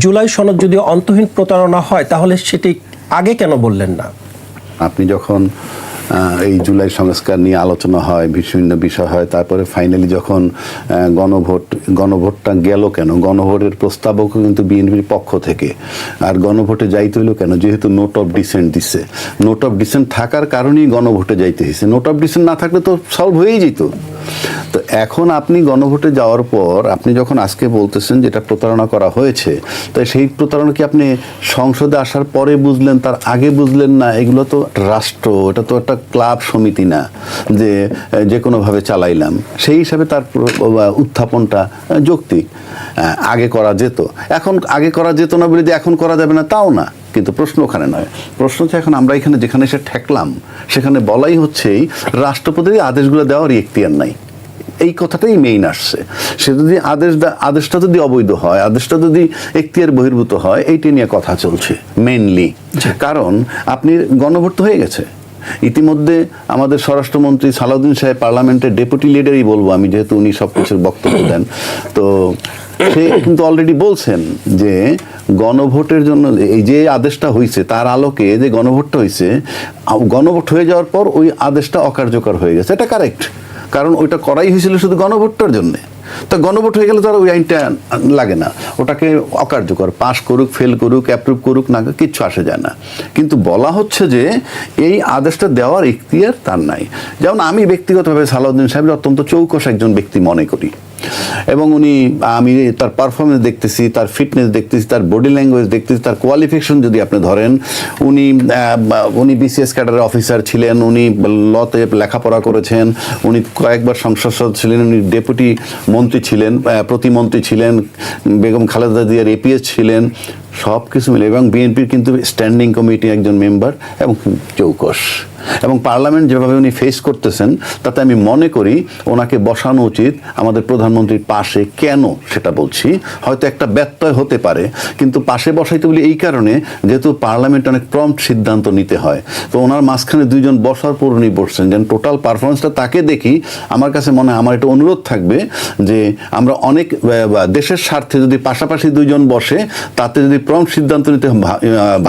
জুলাই সনদ যদি অন্তহীন প্রতারণা হয় তাহলে সেটি আগে কেন বললেন না? আপনি যখন এই জুলাই সংস্কার নিয়ে আলোচনা হয়, বিভিন্ন বিষয় হয়, তারপরে ফাইনালি যখন গণভোটটা গেল কেন? গণভোটের প্রস্তাবও কিন্তু বিএনপির পক্ষ থেকে। আর গণভোটে যাইতে হইলো কেন? যেহেতু নোট অফ ডিসেন্ট দিচ্ছে। নোট অফ ডিসেন্ট থাকার কারণেই গণভোটে যাইতে হয়েছে। নোট অফ ডিসেন্ট না থাকলে তো সলভ হয়েই যেত। তো এখন আপনি গণভোটে যাওয়ার পর আপনি যখন আজকে বলতেছেন যেটা প্রতারণা করা হয়েছে, তাই সেই প্রতারণা কি আপনি সংসদে আসার পরে বুঝলেন, তার আগে বুঝলেন না? এগুলো তো রাষ্ট্র, এটা তো একটা ক্লাব সমিতি না যে কোনোভাবে চালাইলাম। সেই হিসাবে তার উত্থাপনটা যৌক্তিক। আগে করা যেত, এখন আগে করা যেত না বলে যে এখন করা যাবে না তাও না। কিন্তু প্রশ্ন ওখানে নয়। প্রশ্ন হচ্ছে এখন আমরা এখানে যেখানে এসে ঠেকলাম সেখানে বলাই হচ্ছে রাষ্ট্রপতির আদেশগুলো দেওয়ার এখতিয়ার নাই। এই কথাটাই মেইন আসছে। সে যদি আদেশটা যদি অবৈধ হয়, আদেশটা যদি এখতিয়ার বহির্ভূত হয়, এইটা নিয়ে কথা চলছে মেইনলি। কারণ আপনি গণভোট তো হয়ে গেছে। ইতিমধ্যে আমাদের স্বরাষ্ট্রমন্ত্রী সালাউদ্দিন সাহেব পার্লামেন্টের ডেপুটি লিডারই বলবো আমি, যেহেতু উনি সব কিছুর বক্তব্য দেন, তো সে কিন্তু অলরেডি বলছেন যে গণভোটের জন্য এই যে আদেশটা হয়েছে তার আলোকে যে গণভোটটা হয়েছে, গণভোট হয়ে যাওয়ার পর ওই আদেশটা অকার্যকর হয়ে গেছে। এটা কারেক্ট, কারণ ওইটা করাই হয়েছিল শুধু গণভোটটার জন্যে। তা গণভোট হয়ে গেলে তো আর ওই আইনটা লাগে না, ওটাকে অকার্যকর। পাশ করুক, ফেল করুক, অ্যাপ্রুভ করুক না, কিচ্ছু আসে যায় না। কিন্তু বলা হচ্ছে যে এই আদেশটা দেওয়ার ইখতিয়ার তার নাই। যেমন আমি ব্যক্তিগতভাবে সালাউদ্দিন সাহেবের অত্যন্ত চৌকস একজন ব্যক্তি মনে করি, এবং আমি তার পারফরমেন্স দেখতেছি, তার ফিটনেস দেখতেছি, তার বডি ল্যাঙ্গুয়েজ দেখতেছি, তার কোয়ালিফিকেশন যদি আপনি ধরেন, উনি বিসিএস ক্যাডারের অফিসার ছিলেন, উনি লতে লেখাপড়া করেছেন, উনি কয়েকবার সংসদ সদস্য ছিলেন, উনি ডেপুটি মন্ত্রী ছিলেন, প্রতিমন্ত্রী ছিলেন, বেগম খালেদা জিয়ার এপিএস ছিলেন, সব কিছু মিলে, এবং বিএনপির কিন্তু স্ট্যান্ডিং কমিটি একজন মেম্বার, এবং চৌকস। এবং পার্লামেন্ট যেভাবে উনি ফেস করতেছেন তাতে আমি মনে করি ওনাকে বসানো উচিত আমাদের প্রধানমন্ত্রীর পাশে। কেন সেটা বলছি, হয়তো একটা ব্যত্যয় হতে পারে, কিন্তু পাশে বসাইতে বলি এই কারণে যেহেতু পার্লামেন্ট অনেক প্রম্পট সিদ্ধান্ত নিতে হয়। তো ওনার মাঝখানে দুইজন বসার পর উনি বসছেন, যেন টোটাল পারফরমেন্সটা তাকে দেখি। আমার কাছে মনে হয়, আমার একটা অনুরোধ থাকবে যে আমরা অনেক দেশের স্বার্থে যদি পাশাপাশি দুইজন বসে, তাতে যদি প্রম্পট সিদ্ধান্ত নিতে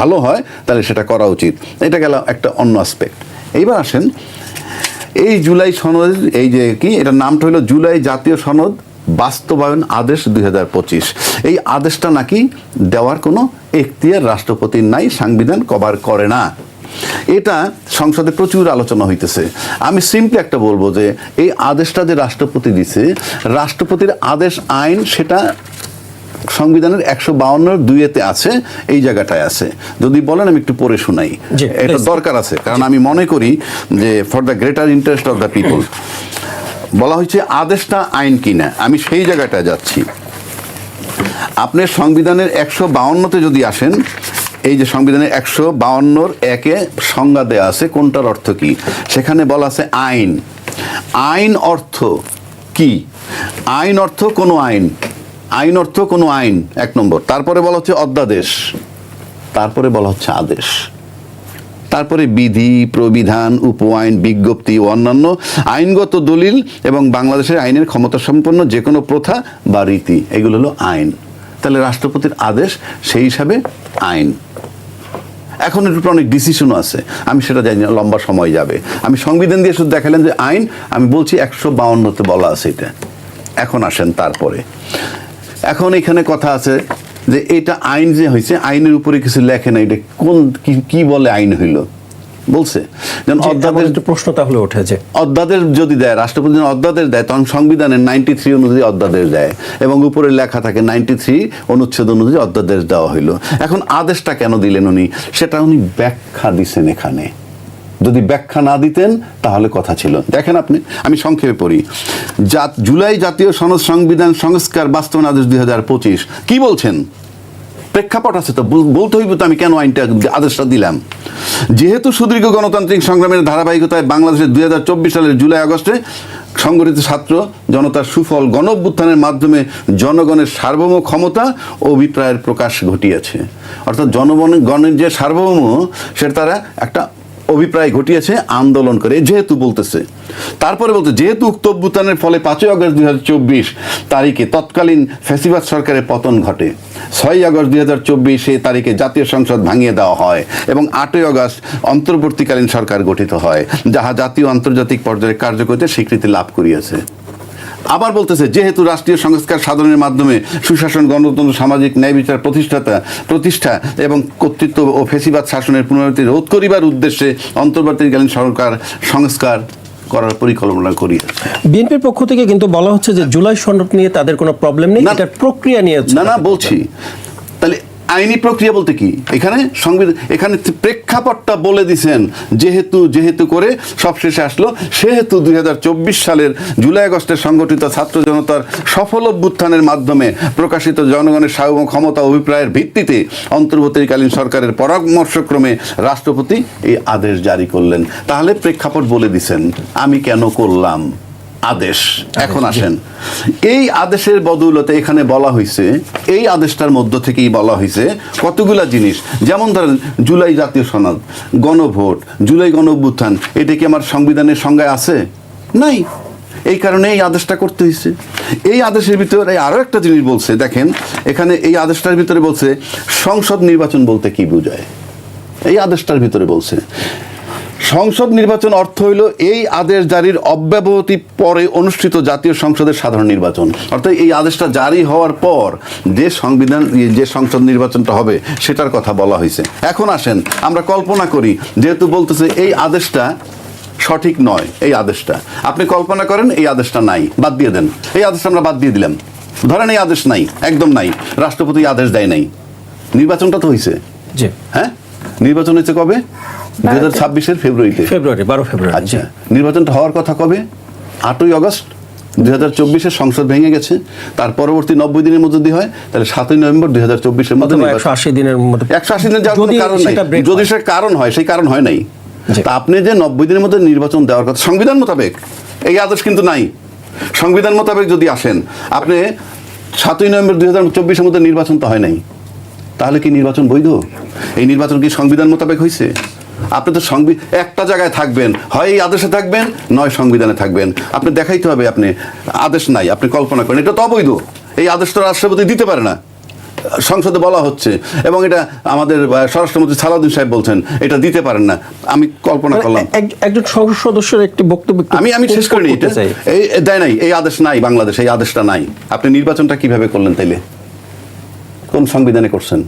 ভালো হয় তাহলে সেটা করা উচিত। এটা গেল একটা অন্য অ্যাসপেক্ট। এইবার আসেন এই জুলাই সনদ, এই যে কি এটার নামটা হলো জুলাই জাতীয় সনদ বাস্তবায়ন আদেশ 2025। এই আদেশটা নাকি দেওয়ার কোনো এখতিয়ার রাষ্ট্রপতির নাই, সংবিধান কভার করে না। এটা সংসদে প্রচুর আলোচনা হইতেছে। আমি সিম্পলি একটা বলবো যে এই আদেশটা যে রাষ্ট্রপতি দিছে, রাষ্ট্রপতির আদেশ আইন সেটা সংবিধানের 152(2)-তে আছে, এই জায়গাটায় আছে। যদি বলেন আমি একটু পড়ে শোনাই, এটা দরকার আছে, কারণ আমি মনে করি যে for the greater interest of the people বলা হয়েছে আদেশটা আইন কিনা। আমি সেই জায়গাটায় যাচ্ছি। আপনার সংবিধানের 152-তে যদি আসেন, এই যে সংবিধানের 152(1)-এ সংজ্ঞা দেয়া আছে কোনটার অর্থ কি। সেখানে বলা আছে আইন। আইন অর্থ কি? আইন অর্থ কোনো আইন, আইন অর্থ কোনো আইন, 1 নম্বর। তারপরে বলা হচ্ছে অধ্যাদেশ, তারপরে বলা হচ্ছে আদেশ, তারপরে বিধি, প্রবিধান, উপ আইন, বিজ্ঞপ্তি ও অন্যান্য আইনগত দলিল এবং বাংলাদেশের আইনের ক্ষমতা সম্পন্ন যে কোনো প্রথা বা রীতি, এগুলো হলো আইন। তাহলে রাষ্ট্রপতির আদেশ সেই হিসাবে আইন। এখন এর উপর অনেক ডিসিশনও আছে, আমি সেটা জানি না, লম্বা সময় যাবে। আমি সংবিধান দিয়ে শুধু দেখালেন যে আইন, আমি বলছি 152-তে বলা আছে এটা। এখন আসেন তারপরে, এখন এখানে কথা আছে যে এটা আইন যে হয়েছে, আইনের উপরে কিছু লেখে না, এটা কোন কি বলে আইন হইল বলছে। যেমন অধ্যাদেশ, প্রশ্ন তাহলে ওঠে যে অধ্যাদেশ যদি দেয়, রাষ্ট্রপতি অধ্যাদেশ দেয়, তখন সংবিধানের 93 অনুযায়ী অধ্যাদেশ দেয়, এবং উপরে লেখা থাকে 93 অনুচ্ছেদ অনুযায়ী অধ্যাদেশ দেওয়া হইল। এখন আদেশটা কেন দিলেন উনি, সেটা উনি ব্যাখ্যা দিছেন এখানে। যদি ব্যাখ্যা না দিতেন তাহলে কথা ছিল। দেখেন আপনি, আমি সংক্ষেপে পড়ি। জুলাই জাতীয় সনদ সংবিধান সংস্কার বাস্তবায়ন আদেশ 2025 কি বলছেন? প্রেক্ষাপট আছে তো, বলতে হইব তো আমি কেন আইনটা আদেশটা দিলাম। যেহেতু সুদীর্ঘ গণতান্ত্রিক সংগ্রামের ধারাবাহিকতায় বাংলাদেশের 2024 সালের জুলাই আগস্টে সংগঠিত ছাত্র জনতার সুফল গণ অভ্যুত্থানের মাধ্যমে জনগণের সার্বভৌম ক্ষমতা ও অভিপ্রায়ের প্রকাশ ঘটিয়েছে। অর্থাৎ জনগণের যে সার্বভৌম, সেটা তারা একটা অভিপ্রায় ঘটিয়েছে আন্দোলন করে, যেহেতু বলতেছে। তারপরে বলতে যেহেতু উক্ত অভ্যুত্থানের ফলে 5 আগস্ট 2024 তারিখে তৎকালীন ফ্যাসিবাদ সরকারের পতন ঘটে, 6 আগস্ট 2024 সেই তারিখে জাতীয় সংসদ ভাঙিয়ে দেওয়া হয় এবং 8 আগস্ট অন্তর্বর্তীকালীন সরকার গঠিত হয়, যাহা জাতীয় আন্তর্জাতিক পর্যায়ে কার্যকরিতে স্বীকৃতি লাভ করিয়াছে। আবার বলতেছে যেহেতু রাষ্ট্রীয় সংস্কার সাধনের মাধ্যমে সুশাসন, গণতন্ত্র, সামাজিক ন্যায় বিচার প্রতিষ্ঠা এবং কর্তৃত্ব ও ফেসিবাদ শাসনের পুনরাবৃত্তি রোধ করিবার উদ্দেশ্যে অন্তর্বর্তীকালীন সরকার সংস্কার করার পরিকল্পনা করিয়াছে। বিএনপির পক্ষ থেকে কিন্তু বলা হচ্ছে যে জুলাই সনদ নিয়ে তাদের কোনো প্রবলেম নেই, এটার প্রক্রিয়া নিয়ে হচ্ছে। না বলছি, তাহলে আইনি প্রক্রিয়া বলতে কি? এখানে প্রেক্ষাপটটা বলে দিছেন, যেহেতু করে সবশেষে আসলো, সেহেতু 2024 সালের জুলাই আগস্টের সংগঠিত ছাত্র জনতার সফল অভ্যুত্থানের মাধ্যমে প্রকাশিত জনগণের সার্বভৌম ক্ষমতা অভিপ্রায়ের ভিত্তিতে অন্তর্বর্তীকালীন সরকারের পরামর্শক্রমে রাষ্ট্রপতি এই আদেশ জারি করলেন। তাহলে প্রেক্ষাপট বলে দিছেন, আমি কেন করলাম আদেশ। এখন আসেন, এই আদেশের বদৌলতে এখানে বলা হয়েছে, এই আদেশটার মধ্য থেকেই বলা হয়েছে কতগুলা জিনিস, যেমন ধরেন জুলাই জাতীয় সনদ, গণভোট, জুলাই গণ অভ্যুত্থান, এটা কি আমার সংবিধানের সংজ্ঞায় আছে? নাই। এই কারণে এই আদেশটা করতে হয়েছে। এই আদেশের ভিতরে আরো একটা জিনিস বলছে, দেখেন এখানে এই আদেশটার ভিতরে বলছে সংসদ নির্বাচন বলতে কি বোঝায়। এই আদেশটার ভিতরে বলছে সংসদ নির্বাচন অর্থ হইল এই আদেশ জারির অব্যবহতি পরে অনুষ্ঠিত জাতীয় সংসদের সাধারণ নির্বাচন। অর্থাৎ এই আদেশটা জারি হওয়ার পর যে সংসদ নির্বাচনটা হবে সেটার কথা বলা হয়েছে। এখন আসেন আমরা কল্পনা করি, যেহেতু বলতেছে এই আদেশটা সঠিক নয়, এই আদেশটা আপনি কল্পনা করেন এই আদেশটা নাই, বাদ দিয়ে দেন। এই আদেশটা আমরা বাদ দিয়ে দিলাম, ধরেন এই আদেশ নাই, একদম নাই, রাষ্ট্রপতি আদেশ দেয় নাই, নির্বাচনটা তো হয়েছে। হ্যাঁ, নির্বাচন হয়েছে কবে? 2026 ফেব্রুয়ারি 12 ফেব্রুয়ারি। আচ্ছা, নির্বাচনটা হওয়ার কথা কবে? 8 আগস্ট 2024 সংসদ ভেঙে গেছে, তার পরবর্তী 90 দিনের মধ্যে যদি হয় তাহলে 7 নভেম্বর 2024 মধ্যে 180 দিনের মধ্যে 180 দিনের যাওয়ার কোনো কারণ নাই। যদি সে কারণ হয়, সেই কারণ হয় নাই। তা আপনি যে 90 দিনের মধ্যে নির্বাচন দেওয়ার কথা সংবিধান মোতাবেক, এই আদেশ কিন্তু নাই। সংবিধান মোতাবেক যদি আসেন আপনি 7 নভেম্বর 2024 মধ্যে নির্বাচন তো হয় নাই, তাহলে কি নির্বাচন বৈধ? এই নির্বাচন কি সংবিধান মোতাবেক হয়েছে? আপনি তো একটা জায়গায় থাকবেন, হয় এই আদেশে থাকবেন, নয় সংবিধানে থাকবেন। আপনি দেখাইতে হবে আপনি আদেশ নাই, আপনি কল্পনা করেন, এটা তো অবৈধ। এই আদেশ তো রাষ্ট্রপতি দিতে পারে না, সংসদে বলা হচ্ছে, এবং এটা আমাদের স্বরাষ্ট্রমন্ত্রী সালাউদ্দিন সাহেব বলছেন এটা দিতে পারেন না। আমি কল্পনা করলাম একজন সংসদ সদস্যের একটি বক্তব্য, আমি শেষ করিনি, এই দেয় নাই, এই আদেশ নাই, বাংলাদেশ এই আদেশটা নাই। আপনি নির্বাচনটা কিভাবে করলেন তাইলে? কোন সংবিধানে করছেন?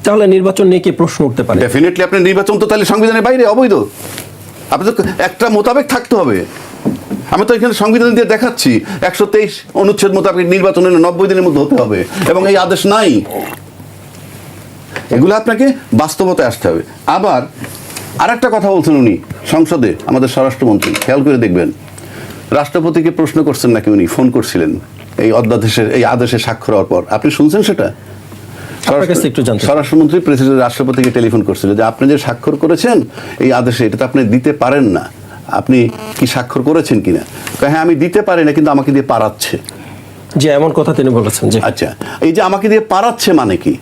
তাহলে নির্বাচন নিয়ে কি প্রশ্ন উঠতে পারে? ডেফিনেটলি আপনি নির্বাচন তো তাহলে সংবিধানের বাইরে, অবৈধ। আপনি তো একটা মোতাবেক থাকতে হবে। আমি তো এখানে সংবিধান দিয়ে দেখাচ্ছি 123 অনুচ্ছেদ মোতাবেক নির্বাচন 90 দিনের মধ্যে হতে হবে, এবং এই আদেশ নাই। এগুলো আপনাকে বাস্তবতায় আসতে হবে। আবার আরেকটা কথা বলছেন উনি সংসদে, আমাদের স্বরাষ্ট্রমন্ত্রী, খেয়াল করে দেখবেন, রাষ্ট্রপতিকে প্রশ্ন করছেন নাকি উনি, ফোন করছিলেন এই অধ্যাদেশের, এই আদেশে স্বাক্ষর হওয়ার পর। আপনি শুনছেন সেটা? স্বরাষ্ট্রমন্ত্রী প্রেসিডেন্ট রাষ্ট্রপতিকে টেলিফোন করছিল যে আপনি যে স্বাক্ষর করেছেন এই আদেশে, এটা তো আপনি দিতে পারেন না, আপনি কি স্বাক্ষর করেছেন কিনা? হ্যাঁ, আমি দিতে পারি না, কিন্তু আমাকে দিয়ে পারাচ্ছে। যে এমন কথা তিনি বলেছেন। যে আচ্ছা, এই যে আমাকে দিয়ে পারাচ্ছে মানে কি?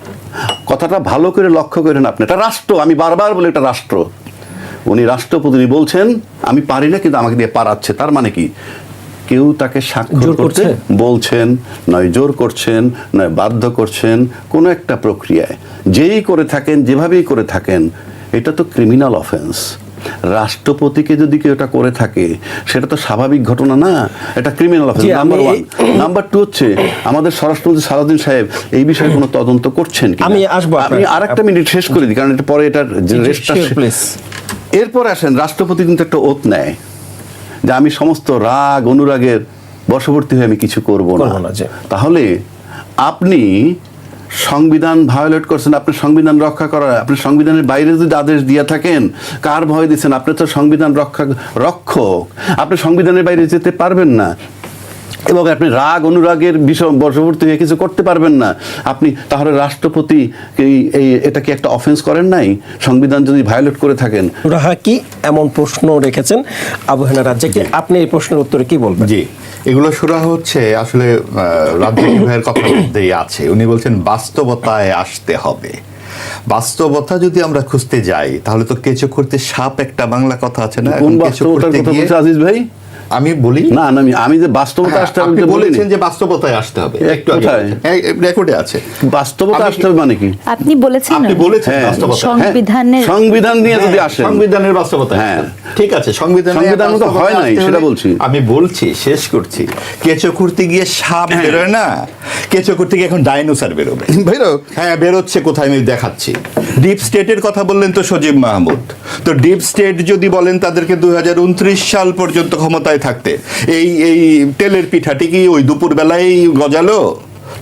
কথাটা ভালো করে লক্ষ্য করেন আপনি। এটা রাষ্ট্র, আমি বারবার বলি এটা রাষ্ট্র। উনি রাষ্ট্রপতি বলছেন আমি পারি না, কিন্তু আমাকে দিয়ে পারাচ্ছে। তার মানে কি? কেউ তাকে স্বাক্ষর করতে বলছেন, নয় জোর করছেন, নয় বাধ্য করছেন, কোনো একটা প্রক্রিয়ায় যেই করে থাকেন, যেভাবেই করে থাকেন, এটা তো ক্রিমিনাল অফেন্স। রাষ্ট্রপতিকে যদি কেউ এটা করে থাকে সেটা তো স্বাভাবিক ঘটনা না, এটা ক্রিমিনাল অফেন্স। নাম্বার 1। নাম্বার 2 হচ্ছে আমাদের স্বরাষ্ট্রমন্ত্রী সালাউদ্দিন সাহেব এই বিষয়ে কোনো তদন্ত করছেন কি? আমি আসবো, আপনি আরেকটা মিনিট শেষ করে দিই, কারণ এটা পরে এটার রেস্টটা। এরপর আসেন, রাষ্ট্রপতি কিন্তু একটা ওথ নেয় যে আমি সমস্ত রাগ অনুরাগের বশবর্তী হয়ে আমি কিছু করব না। তাহলে আপনি সংবিধান ভায়োলেট করছেন, আপনি সংবিধান রক্ষা করার, আপনি সংবিধানের বাইরে যদি আদেশ দিয়ে থাকেন, কার ভয় দিচ্ছেন? আপনি তো সংবিধান রক্ষক, আপনি সংবিধানের বাইরে যেতে পারবেন না, এবং আপনি রাগ অনুরাগের বিষয় বশবর্তী হয়ে কিছু করতে পারবেন না। আপনি তাহলে রাষ্ট্রপতি এটা কি একটা অফেন্স করেন নাই, সংবিধান যদি ভায়োলেট করে থাকেন? কি এমন প্রশ্ন রেখেছেন আবু হেনা রাজ্জাকী, আপনি এই প্রশ্নের উত্তরে কি বলবেন? জি, এগুলো শুরু হচ্ছে আসলে রাজ্জাকী ভাইয়ের কথার মধ্যেই আছে। উনি বলছেন বাস্তবতায় আসতে হবে। বাস্তবতা যদি আমরা খুঁজতে যাই তাহলে তো কেঁচো খুঁড়তে সাপ একটা বাংলা কথা আছে না, কোন এখন কেঁচো বাস্তবতার খুঁড়তে কথা গিয়ে- বলছে আজিজ ভাই? আমি বলি না না, আমি যে বাস্তবতা আসতে হবে আপনি এটা বলিনি। বলেছেন যে বাস্তবতায় আসতে হবে, একটু আগে কোথায়? বলেছেন। এই রেকর্ডে আছে বাস্তবতা আমি- আসতে হবে মানে কি? আপনি বলেছেন আপনি না? বলেছেন হ্যাঁ, বাস্তবতা। সংবিধানের সংবিধান নিয়ে যদি হ্যাঁ, আসেন, সংবিধানের বাস্তবতা, হ্যাঁ। ঠিক আছে, সংবিধানের সংবিধান তো বাস্তবতায় হয় নাই, আসতে সেটা হলে- বলছি। আমি বলছি, শেষ করছি। কেঁচো খুঁড়তে গিয়ে সাপ বেরোয় না, কেঁচো খুঁড়তে গিয়ে এখন ডাইনোসর বেরোবে। হ্যাঁ, বেরোচ্ছে কোথায় আমি দেখাচ্ছি। ডিপ স্টেটের কথা বললেন তো সজীব মাহমুদ, তো ডিপ স্টেট যদি বলেন তাদেরকে 2029 সাল পর্যন্ত ক্ষমতায় থাকতে, এই এই তেলের পিঠাটি কি ওই দুপুরবেলায় গজালো,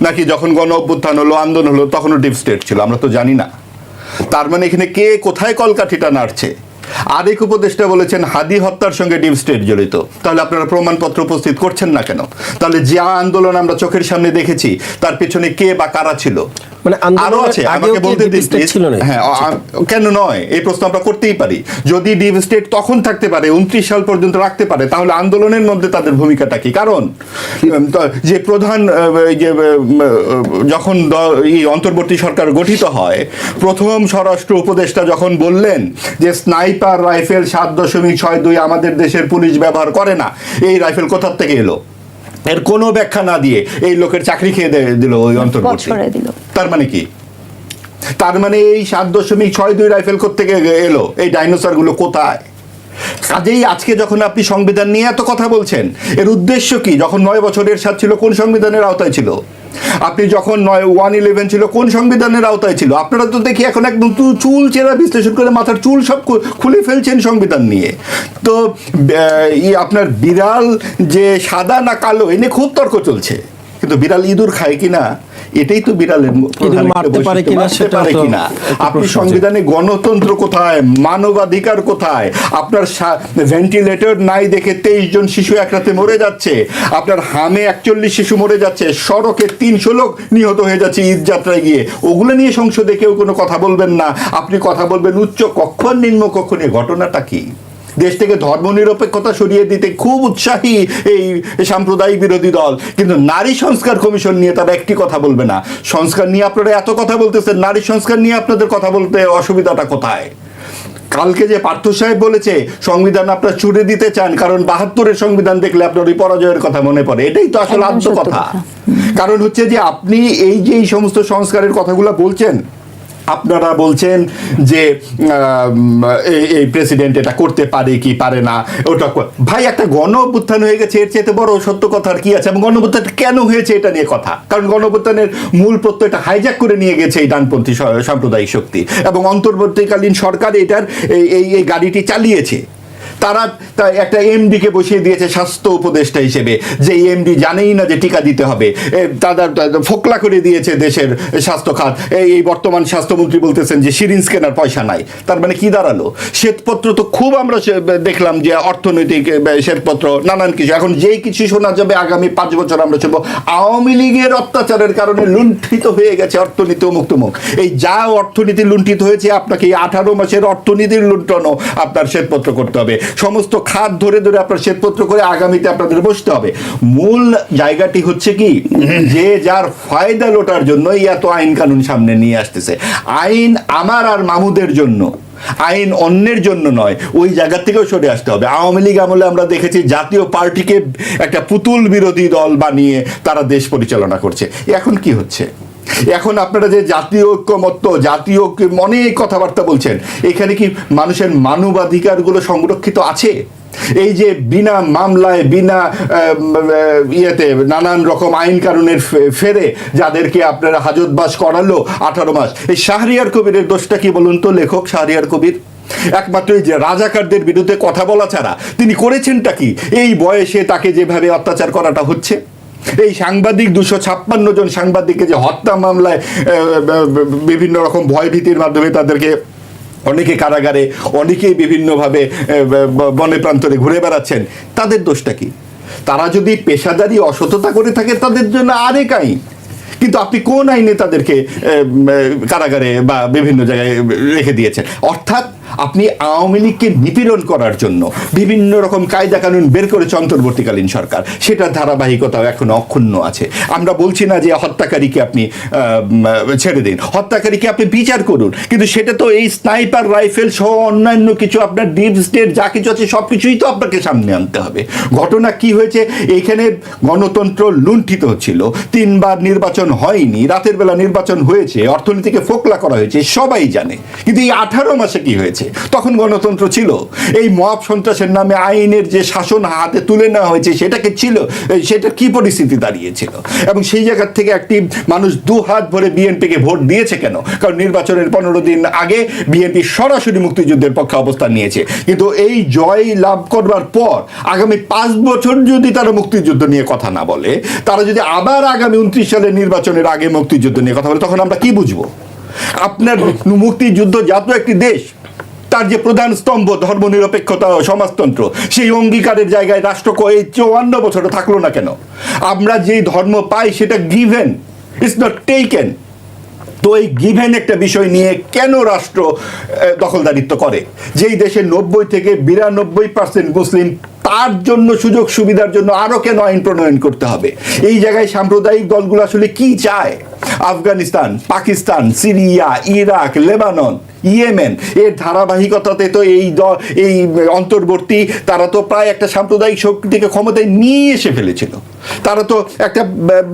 নাকি যখন গণ অভ্যুত্থান হলো, আন্দোলন হলো, তখনও ডিপ স্টেট ছিল? আমরা তো জানি না। তার মানে এখানে কে কোথায় কলকাঠিটা নাড়ছে? আরেক উপদেষ্টা বলেছেন হাদি হত্যার সঙ্গে ডিপ স্টেট জড়িত। তাহলে আপনারা প্রমাণপত্র উপস্থিত করছেন না কেন? তাহলে যে আন্দোলন আমরা চোখের সামনে দেখেছি তার পেছনে কে বা কারা ছিল? মানে আরো আন্দোলনের আছে, আগেও আমাকে কি বলতে deep দিন state please। ছিল না? হ্যাঁ, কেন নয়, এই প্রশ্ন আমরা করতেই পারি। যদি ডিপ স্টেট তখন থাকতে পারে, 29 সাল পর্যন্ত রাখতে পারে, তাহলে আন্দোলনের মধ্যে তাদের ভূমিকাটা কি? কারণ যে প্রধান এই যে যখন এই অন্তর্বর্তী সরকার গঠিত হয়, প্রথম স্বরাষ্ট্র উপদেষ্টা যখন বললেন যে স্নাইপার রাইফেল 7.62 আমাদের দেশের পুলিশ ব্যবহার করে না, এই রাইফেল কোথা থেকে এলো? এর কোনো ব্যাখ্যা না দিয়ে এই লোকের চাকরি খেয়ে দিল ওই অন্তর্বর্তী। বছরে দিল। তার মানে কি? তার মানে এই 7.62 রাইফেল কোত্থেকে এলো? এই ডাইনোসর গুলো কোথায়? কাজেই আজকে যখন আপনি সংবিধান নিয়ে এত কথা বলছেন, এর উদ্দেশ্য কি? যখন 9 বছরের সাথ ছিল, কোন সংবিধানের আওতায় ছিল? আপনি যখন 111 ছিল, কোন সংবিধানের আওতায় ছিল? আপনারা তো দেখি এখন একদম চুল চেরা বিশ্লেষণ করে মাথার চুল সব খুলে ফেলছেন সংবিধান নিয়ে। তো আপনার বিড়াল যে সাদা না কালো এনে খুব তর্ক চলছে, কিন্তু বিড়াল ইঁদুর খায় কিনা এটাই তো বিড়ালের প্রধান একটা মারতে পারে বৈশিষ্ট্য। কিনা মারতে সেটা পারে তো কিনা? একটু আপনি প্রশ্ন আছে। সংবিধানে গণতন্ত্র কোথায়, মানবাধিকার কোথায়? আপনার ভেন্টিলেটর নাই দেখে 23 জন শিশু এক রাতে মরে যাচ্ছে, আপনার হামে 41 শিশু মরে যাচ্ছে, সড়কে 300 লোক নিহত হয়ে যাচ্ছে ঈদ যাত্রায় গিয়ে। ওগুলো নিয়ে সংসদে কেউ কোনো কথা বলবেন না, আপনি কথা বলবেন উচ্চ কক্ষ আর নিম্ন কক্ষ নিয়ে। ঘটনাটা কি? দেশ থেকে ধর্মনিরপেক্ষতা সরিয়ে দিতে খুব উৎসাহী এই সাম্প্রদায়িক বিরোধী দল, কিন্তু নারী সংস্কার কমিশন নিয়ে তারা একটি কথা বলবে না। সংস্কার নিয়ে আপনারা এত কথা বলতেছেন, নারী সংস্কার নিয়ে আপনাদের কথা বলতে অসুবিধাটা কোথায়? কালকে যে পার্থ সাহেব বলেছে সংবিধান আপনারা ছুড়ে দিতে চান, কারণ 72-এর সংবিধান দেখলে আপনার ওই পরাজয়ের কথা মনে পড়ে। এটাই তো আসলে একদম আদ্য সত্য কথা। কথা। কারণ হচ্ছে যে আপনি এই যে এই সমস্ত সংস্কারের কথাগুলো বলছেন, আপনারা বলছেন যে এই প্রেসিডেন্ট এটা করতে পারে কি পারে না, ওটা ভাই একটা গণ অভ্যুত্থান হয়ে গেছে, এর চেয়ে বড় সত্য কথা আর কি আছে? এবং গণ অভ্যুত্থান কেন হয়েছে এটা নিয়ে কথা, কারণ গণ অভ্যুত্থানের মূল প্রত্যয়টা হাইজ্যাক করে নিয়ে গেছে এই ডানপন্থী সাম্প্রদায়িক শক্তি, এবং অন্তর্বর্তীকালীন সরকার এটার এই গাড়িটি চালিয়েছে। তারা একটা এমডিকে বসিয়ে দিয়েছে স্বাস্থ্য উপদেষ্টা হিসেবে, যে এমডি জানেই না যে টিকা দিতে হবে। তাদের ফোকলা করে দিয়েছে দেশের স্বাস্থ্য খাত। এই বর্তমান স্বাস্থ্যমন্ত্রী বলতেছেন যে সিরিঞ্জ কেনার পয়সা নাই। তার মানে কি দাঁড়ালো? শ্বেতপত্র তো খুব আমরা দেখলাম যে অর্থনৈতিক শ্বেতপত্র নানান কিছু। এখন যেই কিছু শোনা যাবে আগামী 5 বছর আমরা শুনবো আওয়ামী লীগের অত্যাচারের কারণে লুণ্ঠিত হয়ে গেছে অর্থনীতি, অমুক তমুক। এই যা অর্থনীতি লুণ্ঠিত হয়েছে, আপনাকে এই 18 মাসের অর্থনীতির লুণ্ঠনও আপনার শ্বেতপত্র করতে হবে। সমস্ত খাত ধরে ধরে আপনার শ্বেতপত্র করে আগামীতে আপনাদের বসতে হবে। মূল জায়গাটি হচ্ছে কি, যে যার ফায়দা লোটার জন্য এত আইন কানুন সামনে নিয়ে আসতেছে। আইন আমার আর মামুদের জন্য, আইন অন্যের জন্য নয়। ওই জায়গা থেকেও সরে আসতে হবে। আওয়ামী লীগ আমলে আমরা দেখেছি জাতীয় পার্টিকে একটা পুতুল বিরোধী দল বানিয়ে তারা দেশ পরিচালনা করছে। এখন কি হচ্ছে? এখন আপনারা যে জাতীয় ঐক্যমত্য, জাতীয় অনেক কথাবার্তা বলছেন, এখানে কি মানুষের মানবাধিকারগুলো সংরক্ষিত আছে? এই যে বিনা মামলায়, বিনা ইয়েতে নানান রকম আইন কানুনের ফেরে যাদেরকে আপনারা হাজতবাস করালো 18 মাস, এই শাহরিয়ার কবিরের দোষটা কি বলুন তো? লেখক শাহরিয়ার কবির একমাত্র এই যে রাজাকারদের বিরুদ্ধে কথা বলা ছাড়া তিনি করেছেনটা কি? এই বয়সে তাকে যেভাবে অত্যাচার করাটা হচ্ছে, এই সাংবাদিক 256 জন সাংবাদিককে যে হত্যা মামলায় বিভিন্ন রকম ভয়ভীতির মাধ্যমে তাদেরকে, অনেকে কারাগারে, অনেকেই বিভিন্নভাবে বনে প্রান্তরে ঘুরে বেড়াচ্ছেন, তাদের দোষটা কি? তারা যদি পেশাদারি অসততা করে থাকে তাদের জন্য আরেক আইন, কিন্তু আপনি কোন আইনে তাদেরকে কারাগারে বা বিভিন্ন জায়গায় রেখে দিয়েছেন? অর্থাৎ আপনি আওয়ামী লীগকে নিপীড়ন করার জন্য বিভিন্ন রকম কায়দা কানুন বের করেছে অন্তর্বর্তীকালীন সরকার, সেটার ধারাবাহিকতাও এখনো অক্ষুণ্ণ আছে। আমরা বলছি না যে হত্যাকারীকে আপনি ছেড়ে দিন, হত্যাকারীকে আপনি বিচার করুন, কিন্তু সেটা তো এই স্নাইপার রাইফেল সহ অন্যান্য কিছু আপনার ডিপ স্টেট যা কিছু আছে সব কিছুই তো আপনাকে সামনে আনতে হবে। ঘটনা কি হয়েছে, এইখানে গণতন্ত্র লুণ্ঠিত হচ্ছিল, 3 বার নির্বাচন হয়নি, রাতের বেলা নির্বাচন হয়েছে, অর্থনীতিকে ফোকলা করা হয়েছে, সবাই জানে। কিন্তু এই 18 মাসে কি হয়েছে, তখন গণতন্ত্র ছিল? এই মব সন্ত্রাসের নামে আইনের যে শাসন হাতে তুলে নেওয়া হয়েছে সেটাকে ছিল, সেটা কি পরিস্থিতি দাঁড়িয়েছিল? এবং সেই জায়গার থেকে একটি মানুষ 2 হাত ভরে বিএনপিকে ভোট দিয়েছে কেন? কারণ নির্বাচনের 15 দিন আগে বিএনপি সরাসরি মুক্তিযুদ্ধের পক্ষে অবস্থান নিয়েছে। কিন্তু এই জয় লাভ করবার পর আগামী 5 বছর যদি তারা মুক্তিযুদ্ধ নিয়ে কথা না বলে, তারা যদি আবার আগামী 29 সালের নির্বাচনের আগে মুক্তিযুদ্ধ নিয়ে কথা বলে, তখন আমরা কি বুঝবো? আপনার মুক্তিযুদ্ধ জাত একটি দেশ, তার যে প্রধান স্তম্ভ ধর্মনিরপেক্ষতা ও সমাজতন্ত্র, সেই অঙ্গীকারের জায়গায় রাষ্ট্র এই 54 বছরে থাকলো না কেন? আমরা যেই ধর্ম পাই সেটা গিভেন, ইটস নট টেকেন। তো এই গিভেন একটা বিষয় নিয়ে কেন রাষ্ট্র দখলদারিত্ব করে? যেই দেশে 90 থেকে 92% মুসলিম, তার জন্য সুযোগ সুবিধার জন্য আরো কেন আইন প্রণয়ন করতে হবে? এই জায়গায় সাম্প্রদায়িক দলগুলো আসলে কি চায়? Afghanistan, Pakistan, Syria, Iraq, Lebanon, Yemen, এর ধারাবাহিকতাতে তো এই অন্তর্বর্তী তারা তো প্রায় একটা সাম্প্রদায়িক শক্তিকে ক্ষমতায় নিয়ে এসে ফেলেছিল। তারা তো একটা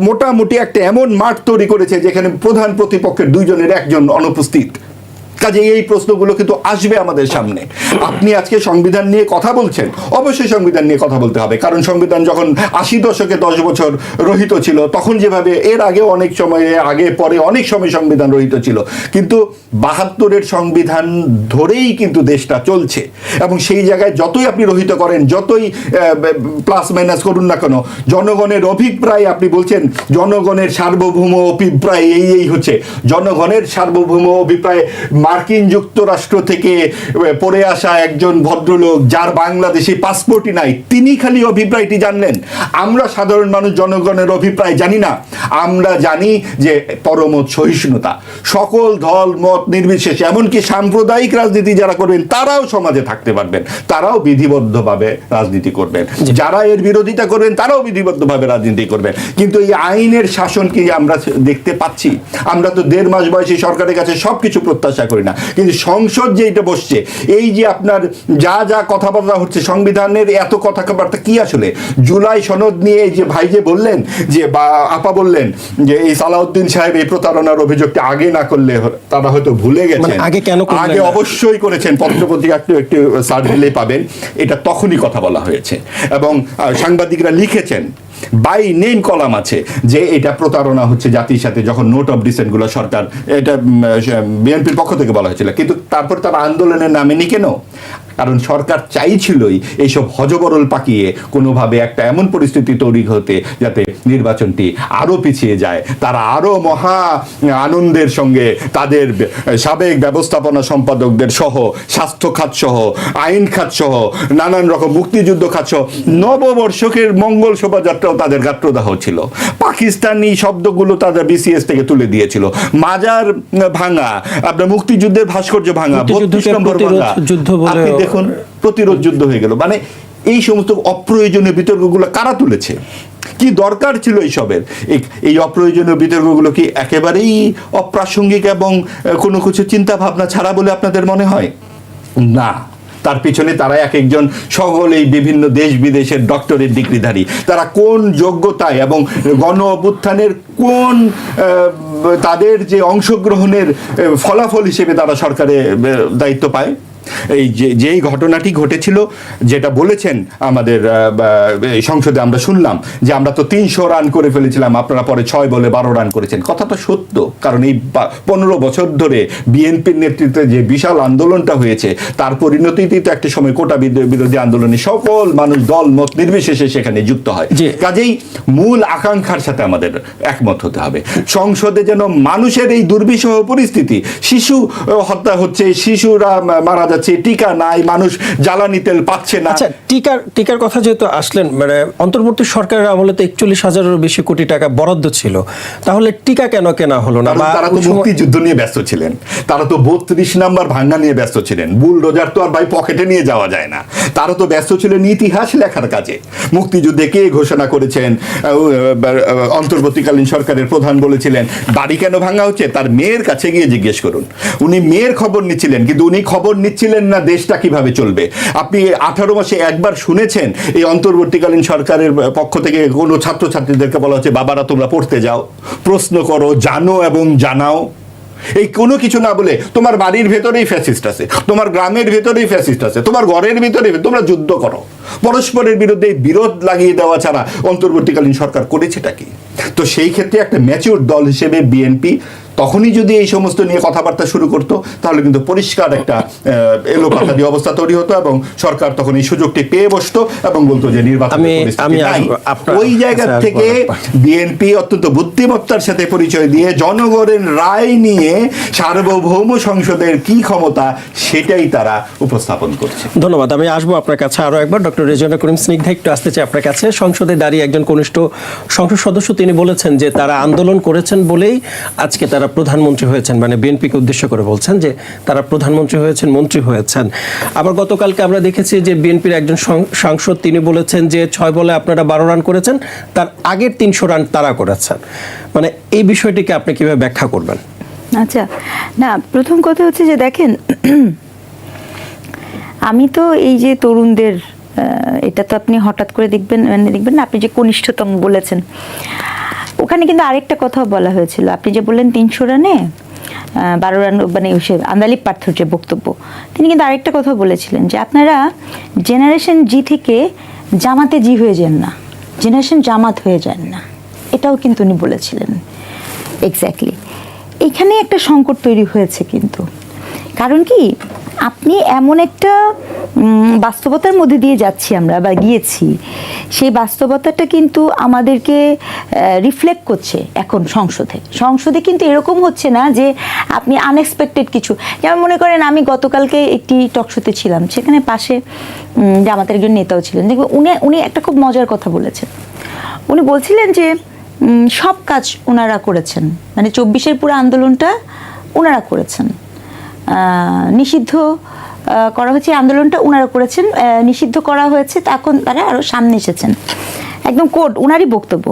মোটামুটি একটা এমন মাঠ তৈরি করেছে যেখানে প্রধান প্রতিপক্ষের 2 জনের 1 জন অনুপস্থিত। কাজে এই প্রশ্নগুলো কিন্তু আসবে আমাদের সামনে। আপনি আজকে সংবিধান নিয়ে কথা বলছেন, অবশ্যই সংবিধান নিয়ে কথা বলতে হবে, কারণ সংবিধান যখন 80 দশকে 10 বছর রহিত ছিল, তখন যেভাবে এর আগে অনেক সময়ে আগে পরে অনেক সময় সংবিধান রহিত ছিল, কিন্তু 72-এর সংবিধান ধরেই কিন্তু দেশটা চলছে। এবং সেই জায়গায় যতই আপনি রহিত করেন, যতই প্লাস মাইনাস করুন না কেন, জনগণের অভিপ্রায়, আপনি বলছেন জনগণের সার্বভৌম অভিপ্রায় এই হচ্ছে জনগণের সার্বভৌম অভিপ্রায়। মার্কিন যুক্তরাষ্ট্র থেকে পড়ে আসা একজন ভদ্রলোক যার বাংলাদেশি পাসপোর্টই নাই, তিনি খালি অভিপ্রায়টি জানলেন। আমরা সাধারণ মানুষ জনগণের অভিপ্রায় জানি না। আমরা জানি যে পরমত সহিষ্ণুতা, সকল দল মত নির্বিশেষে, এমনকি সাম্প্রদায়িক রাজনীতি যারা করবেন তারাও সমাজে থাকতে পারবেন, তারাও বিধিবদ্ধভাবে রাজনীতি করবেন, যারা এর বিরোধিতা করবেন তারাও বিধিবদ্ধভাবে রাজনীতি করবেন। কিন্তু এই আইনের শাসন কি আমরা দেখতে পাচ্ছি? আমরা তো 1.5 মাস বয়সী সরকারের কাছে সবকিছু প্রত্যাশা করি না, কিন্তু সংসদ যেটা বসছে, এই যে আপনার যা যা কথাবার্তা হচ্ছে, সংবিধানের এত কথাবার্তা কি আসলে? জুলাই সনদ নিয়ে যে ভাই যে বললেন, যে বা আপা বললেন যে এই সালাউদ্দিন সাহেব এই প্রতারণার অভিযোগটি আগে না করলে তারা হয়তো ভুলে গেছেন। আগে কেন করলেন? আগে অবশ্যই করেছেন, পত্রপত্রিকা একটু সার্চ দিলেই পাবেন, এটা তখনই কথা বলা হয়েছে এবং সাংবাদিকরা লিখেছেন, বাই নেম কলাম আছে যে এটা প্রতারণা হচ্ছে জাতির সাথে, যখন নোট অফ ডিসেন্টগুলো সরকার, এটা বিএনপির পক্ষ থেকে বলা হয়েছিল। কিন্তু তারপর তারা আন্দোলনের নামেনি কেন? কারণ সরকার চাইছিলই এইসব হজবরল পাকিয়ে কোনোভাবে একটা এমন পরিস্থিতি তৈরি হতে যাতে নির্বাচনটি আরও পিছিয়ে যায়। তারা আরও মহা আনন্দের সঙ্গে তাদের সাবেক ব্যবস্থাপনা সম্পাদকদের সহ, স্বাস্থ্য খাত সহ, আইন খাত সহ, নানান রকম মুক্তিযুদ্ধ খাত সহ, নববর্ষকের মঙ্গল শোভাযাত্রাও তাদের গাত্রদাহ ছিল। পাকিস্তানি শব্দগুলো তাদের বিসিএস থেকে তুলে দিয়েছিল। মাজার ভাঙা, আপনার মুক্তিযুদ্ধের ভাস্কর্য ভাঙা, 32 নম্বর ভাঙা, আপনি দেখুন প্রতিরোধ যুদ্ধ হয়ে গেল। মানে এই সমস্ত অপ্রয়োজনীয় বিতর্কগুলো কারা তুলেছে? কি দরকার ছিল এইসবের? এই অপ্রয়োজনীয় বিতর্কগুলো কি একেবারেই অপ্রাসঙ্গিক এবং কোনো কিছু চিন্তা ভাবনা ছাড়া বলে আপনাদের মনে হয়? না, তার পিছনে তারা এক একজন সকলেই বিভিন্ন দেশ বিদেশের ডক্টরেট ডিগ্রিধারী। তারা কোন যোগ্যতায় এবং গণ অভ্যুত্থানের কোন তাদের যে অংশগ্রহণের ফলাফল হিসেবে তারা সরকারে দায়িত্ব পায়? এই যেই ঘটনাটি ঘটেছিল, যেটা বলেছেন আমাদের সংসদে আমরা শুনলাম যে আমরা তো 300 রান করে ফেলেছিলাম, আপনারা পরে 6 বলে 12 রান করেছেন। কথাটা সত্য, কারণ এই 15 বছর ধরে বিএনপির নেতৃত্বে যে বিশাল আন্দোলনটা হয়েছে, তার পরিণতিতেই তো একটা সময় কোটা বিরোধী আন্দোলনে সকল মানুষ দল মত নির্বিশেষে সেখানে যুক্ত হয়। কাজেই মূল আকাঙ্ক্ষার সাথে আমাদের একমত হতে হবে। সংসদে যেন মানুষের এই দুর্বিষহ পরিস্থিতি, শিশু হত্যা হচ্ছে, শিশুরা মারা যাচ্ছে টিকা নাই, মানুষ জ্বালানি তেল পাচ্ছে না। আচ্ছা, টিকার কথা যেহেতু আসলেন, মানে অন্তর্বর্তী সরকারের আমলে তো 41,000-এরও বেশি কোটি টাকা বরাদ্দ ছিল, তাহলে টিকা কেন কেনা হলো না? কারণ তারা তো ওই সময়- মুক্তিযুদ্ধ নিয়ে ব্যস্ত ছিলেন, তারা তো 32 নাম্বার ভাঙ্গা নিয়ে ব্যস্ত ছিলেন। বুলডোজার তো আর ভাই পকেটে নিয়ে যাওয়া যায় না। তারা তো ব্যস্ত ছিলেন ইতিহাস লেখার কাজে। মুক্তিযুদ্ধে কে ঘোষণা করেছেন? অন্তর্বর্তীকালীন সরকারের প্রধান বলেছিলেন বাড়ি কেন ভাঙ্গা হচ্ছে, তার মেয়ের কাছে গিয়ে জিজ্ঞেস করুন। উনি মেয়ের খবর নিচ্ছিলেন, কিন্তু উনি খবর নিচ্ছিলেন না দেশটা কিভাবে চলবে। আপনি 18 মাসে একবার শুনেছেন এই অন্তর্বর্তীকালীন সরকারের পক্ষ থেকে কোনো ছাত্রছাত্রীদেরকে বলা হচ্ছে বাবারা তোমরা পড়তে যাও, প্রশ্ন করো, জানো এবং জানাও? এই কোনো কিছু না বলে তোমার বাড়ির ভেতরেই ফ্যাসিস্ট আছে, তোমার গ্রামের ভেতরেই ফ্যাসিস্ট আছে, তোমার ঘরের ভিতরে তোমরা যুদ্ধ করো, পরস্পরের বিরুদ্ধে বিরোধ লাগিয়ে দেওয়া ছাড়া অন্তর্বর্তীকালীন সরকার করেছেটা কি? তো সেই ক্ষেত্রে একটা ম্যাচিউর দল হিসেবে বিএনপি তখনই যদি এই সমস্ত নিয়ে কথাবার্তা শুরু করতো, তাহলে কিন্তু পরিষ্কার একটা এলোপাতাড়ি অবস্থা তৈরি হতো এবং সরকার তখন এই সুযোগটি পেয়ে বসতো এবং বলতো যে নির্বাচন ওই জায়গা থেকে বিএনপি অত্যন্ত বুদ্ধিমত্তার সাথে পরিচয় দিয়ে জনগণের রায় নিয়ে সার্বভৌম সংসদের কি ক্ষমতা সেটাই তারা উপস্থাপন করছে। ধন্যবাদ। আমি আসবো আপনার কাছে আরো একবার। ডক্টর রেজওয়ানা করিম স্নিগ্ধা, একটু আসতে চাই আপনার কাছে। সংসদে দাঁড়িয়ে একজন কনিষ্ঠ সংসদ সদস্য তিনি বলেছেন যে তারা আন্দোলন করেছেন বলেই আজকে তারা প্রধানমন্ত্রী হয়েছেন, মানে বিএনপিকে উদ্দেশ্য করে বলছেন যে তারা প্রধানমন্ত্রী হয়েছেন, মন্ত্রী হয়েছেন। আবার গতকালকে আমরা দেখেছি যে বিএনপির একজন সাংসদ তিনি বলেছেন যে 6 বলে আপনারা 12 রান করেছেন, তার আগের 300 রান তারা করেছেন। মানে এই বিষয়টিকে আপনি কিভাবে ব্যাখ্যা করবেন? আচ্ছা, না, প্রথম কথা হচ্ছে যে দেখেন, আমি তো এই যে তরুণদের, এটা তো আপনি হঠাৎ করে দেখবেন না, আপনি যে কনিষ্ঠতম বলেছেন, ওখানে কিন্তু আরেকটা কথা বলা হয়েছিল। আপনি যে বললেন 300 রানে 12 রান, মানে আন্দালিব পার্থর যে বক্তব্য, তিনি কিন্তু আরেকটা কথা বলেছিলেন যে আপনারা জেনারেশন জি থেকে জামাতে জি হয়ে যান না, জেনারেশন জামাত হয়ে যান না, এটাও কিন্তু উনি বলেছিলেন। এক্স্যাক্টলি এখানে একটা সংকট তৈরি হয়েছে কিন্তু। কারণ কি, আপনি এমন একটা বাস্তবতার মধ্যে দিয়ে যাচ্ছি আমরা, বা গিয়েছি, সেই বাস্তবতাটা কিন্তু আমাদেরকে রিফ্লেক্ট করছে এখন সংসদে কিন্তু এরকম হচ্ছে না যে আপনি আনএক্সপেক্টেড কিছু, যেমন মনে করেন আমি গতকালকে একটি টকশোতে ছিলাম, সেখানে পাশে জামাতের একজন নেতাও ছিলেন। দেখবেন উনি একটা খুব মজার কথা বলেছেন। উনি বলছিলেন যে সব কাজ ওনারা করেছেন, মানে 24-এর পুরো আন্দোলনটা ওনারা করেছেন, নিষিদ্ধ করা হয়েছে আন্দোলনটা ওনারা করেছেন, নিষিদ্ধ করা হয়েছে, তখন তারা আরও সামনে এসেছেন, একদম কোড ওনারই বক্তব্য।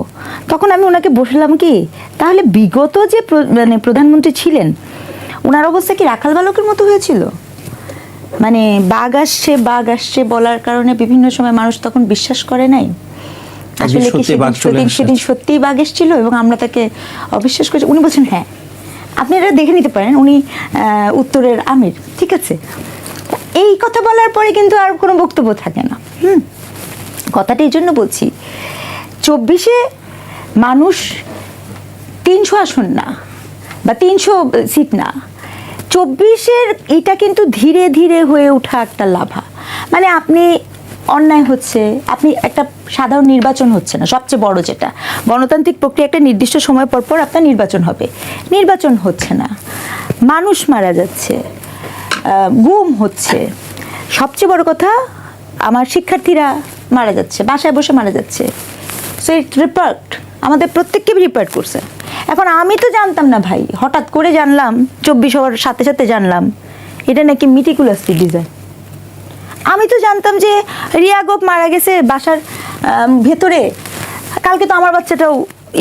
তখন আমি ওনাকে বসলাম কি, তাহলে বিগত যে মানে প্রধানমন্ত্রী ছিলেন, ওনার অবস্থা কি রাখাল বালকের মতো হয়েছিল? মানে বাঘ আসছে বলার কারণে বিভিন্ন সময় মানুষ তখন বিশ্বাস করে নাই। আসলে কি সেদিন সত্যিই বাঘ এসেছিল এবং আমরা তাকে অবিশ্বাস করেছি? উনি বলছেন হ্যাঁ, আপনি এটা দেখে নিতে পারেন, উনি উত্তরের আমির, ঠিক আছে। এই কথা বলার পরে কিন্তু আর কোনো বক্তব্য থাকে না। কথাটা এই জন্য বলছি, 24-এ মানুষ 300 আসন না বা 300 সিট না, 24-এর এটা কিন্তু ধীরে ধীরে হয়ে ওঠা একটা লাভা। মানে আপনি অন্যায় হচ্ছে, আপনি একটা সাধারণ নির্বাচন হচ্ছে না, সবচেয়ে বড় যেটা গণতান্ত্রিক প্রক্রিয়া, একটা নির্দিষ্ট সময় পর পর আপনার নির্বাচন হবে, নির্বাচন হচ্ছে না, মানুষ মারা যাচ্ছে, গুম হচ্ছে, সবচেয়ে বড় কথা আমার শিক্ষার্থীরা মারা যাচ্ছে, বাসায় বসে মারা যাচ্ছে। সো ইট রিপোর্ট আমাদের প্রত্যেককে রিপোর্ট করছে। এখন আমি তো জানতাম না ভাই, হঠাৎ করে জানলাম 24 হওয়ার সাথে সাথে জানলাম এটা নাকি মিটিকুলাসলি ডিজাইন। আমি তো জানতাম যে রিয়া গোপ মারা গেছে বাসার ভেতরে, কালকে তো আমার বাচ্চাটাও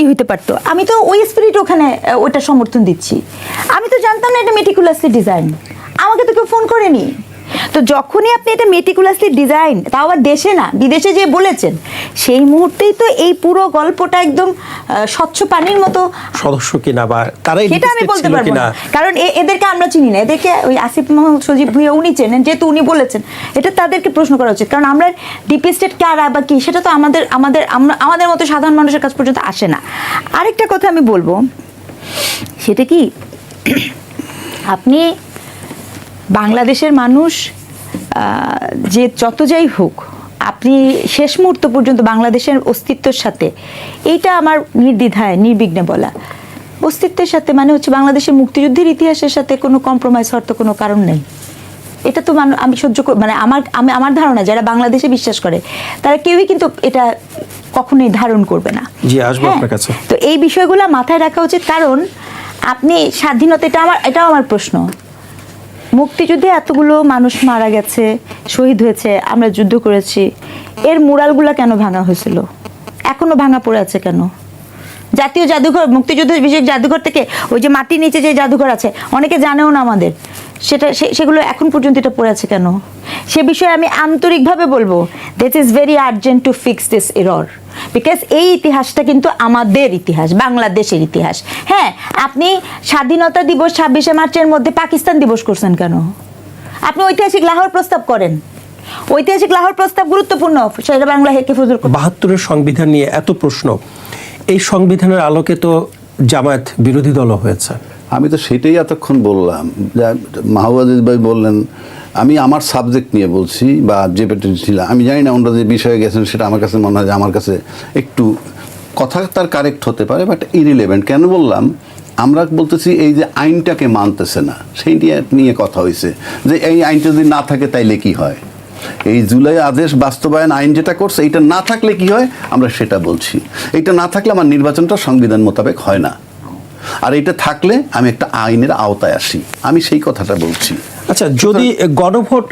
হইতে পারতো, আমি তো ওই স্পিরিট ওখানে ওইটা সমর্থন দিচ্ছি। আমি তো জানতাম না এটা মেটিকুলাসলি ডিজাইন, আমাকে তো কেউ ফোন করেনি। তো যখনই আপনি এটা মেটিকুলাসলি ডিজাইন, তাও আবার দেশে না বিদেশে যে বলেছেন, সেই মুহূর্তেই তো এই পুরো গল্পটা একদম স্বচ্ছ পানির মতো সদস্য কিনা বা তারাই সেটা আমি বলতে পারবো না, কারণ এদেরকে আমরা চিনি না, এদেরকে ওই আসিফ মাহমুদ সজীব ভুঁইয়া উনি চেনেন, যেহেতু উনি বলেছেন, এটা তাদেরকে প্রশ্ন করা উচিত। কারণ আমরা ডিপি স্টেট কারা বা কি, সেটা তো আমাদের মতো সাধারণ মানুষের কাছ পর্যন্ত আসে না। আরেকটা কথা আমি বলবো, সেটা কি, আপনি বাংলাদেশের মানুষ যে যত যাই হোক, আপনি শেষ মুহূর্ত পর্যন্ত বাংলাদেশের অস্তিত্বের সাথে, এইটা আমার নির্দ্বিধায় নির্বিঘ্নে বলা, অস্তিত্বের সাথে মানে হচ্ছে বাংলাদেশের মুক্তিযুদ্ধের ইতিহাসের সাথে কোনো কম্প্রোমাইজ হওয়ার তো কোনো কারণ নেই। এটা তো আমি মানে আমার ধারণা যারা বাংলাদেশে বিশ্বাস করে তারা কেউই কিন্তু এটা কখনোই ধারণ করবে না। জি, আসবো হ্যাঁ? আপনার কাছে। তো এই বিষয়গুলো মাথায় রাখা উচিত, কারণ আপনি স্বাধীনতা, এটাও আমার প্রশ্ন, মুক্তিযুদ্ধে এতগুলো মানুষ মারা গেছে, শহীদ হয়েছে, আমরা যুদ্ধ করেছি, এর মুরালগুলো কেন ভাঙা হয়েছিল, এখনো ভাঙা পড়ে আছে কেন? জাতীয় জাদুঘর, মুক্তিযুদ্ধ বিষয়ক জাদুঘর থেকে ওই যে মাটির নিচে যে জাদুঘর আছে, অনেকে জানেও না আমাদের, সেগুলো এখন পর্যন্ত এটা পড়ে আছে কেন? সে বিষয়ে আমি আন্তরিকভাবে বলবো, this is very urgent to fix this error, because এই ইতিহাসটা কিন্তু আমাদের ইতিহাস, বাংলাদেশের ইতিহাস। হ্যাঁ, আপনি স্বাধীনতা দিবস 26শে মার্চের মধ্যে পাকিস্তান দিবস করছেন কেন? আপনি ঐতিহাসিক লাহোর প্রস্তাব করেন, ঐতিহাসিক লাহোর প্রস্তাব গুরুত্বপূর্ণ, সেটা বাংলা হেফাজত 72-এর সংবিধান নিয়ে এত প্রশ্ন, এই সংবিধানের আলোকে তো জামায়াত বিরোধী দলও হয়েছে। আমি তো সেটাই এতক্ষণ বললাম, মাহবুব ভাই বললেন, আমি আমার সাবজেক্ট নিয়ে বলছি বা যে ছিল, আমি জানি না ওনারা যে বিষয়ে গেছেন সেটা আমার কাছে মনে হয় যে আমার কাছে একটু কথা তার কারেক্ট হতে পারে, বাট ইরিলেভেন্ট। কেন বললাম, আমরা বলতেছি এই যে আইনটাকে মানতেছে না, সেইটি নিয়ে কথা হয়েছে যে এই আইনটা যদি না থাকে তাইলে কি হয়। এই জুলাই আদেশ বাস্তবায়ন আইন যেটা করছে, এইটা না থাকলে কি হয় আমরা সেটা বলছি। এইটা না থাকলে আমার নির্বাচনটা সংবিধান মোতাবেক হয় না, আর এটা থাকলে আমি একটা আইনের আওতায় আসি, আমি সেই কথাটা বলছি। আচ্ছা, যদি গণভোট,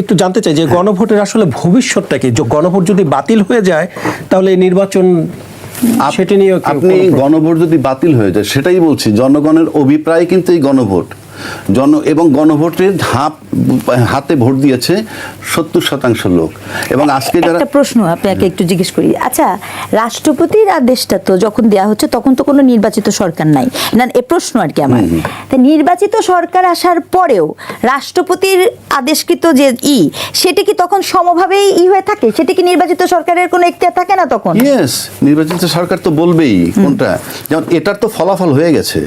একটু জানতে চাই যে গণভোটের আসলে ভবিষ্যৎটা কি? গণভোট যদি বাতিল হয়ে যায় তাহলে এই নির্বাচন, সেটা নিয়ে আপনি গণভোট যদি বাতিল হয়ে যায়, সেটাই বলছি, জনগণের অভিপ্রায় কিন্তু এই গণভোট এবং গণভোটের হাতে ভোট দিয়েছে 70% লোক। এবং আজকে যারা, একটা প্রশ্ন আপনাকে একটু জিজ্ঞেস করি, আচ্ছা রাষ্ট্রপতির আদেশটা তো যখন দেওয়া হচ্ছে তখন তো কোনো নির্বাচিত সরকার নাই না, এ প্রশ্ন আর কি আমার। তা নির্বাচিত সরকার আসার পরেও রাষ্ট্রপতির আদেশকৃত যে সেটা কি তখন সমভাবেই হয়ে থাকে? সেটা কি নির্বাচিত সরকারের কোনো এখতিয়ার থাকে না তখন? ইয়েস, নির্বাচিত সরকার তো বলবেই কোনটা। যেমন এটার তো ফলাফল হয়ে গেছে,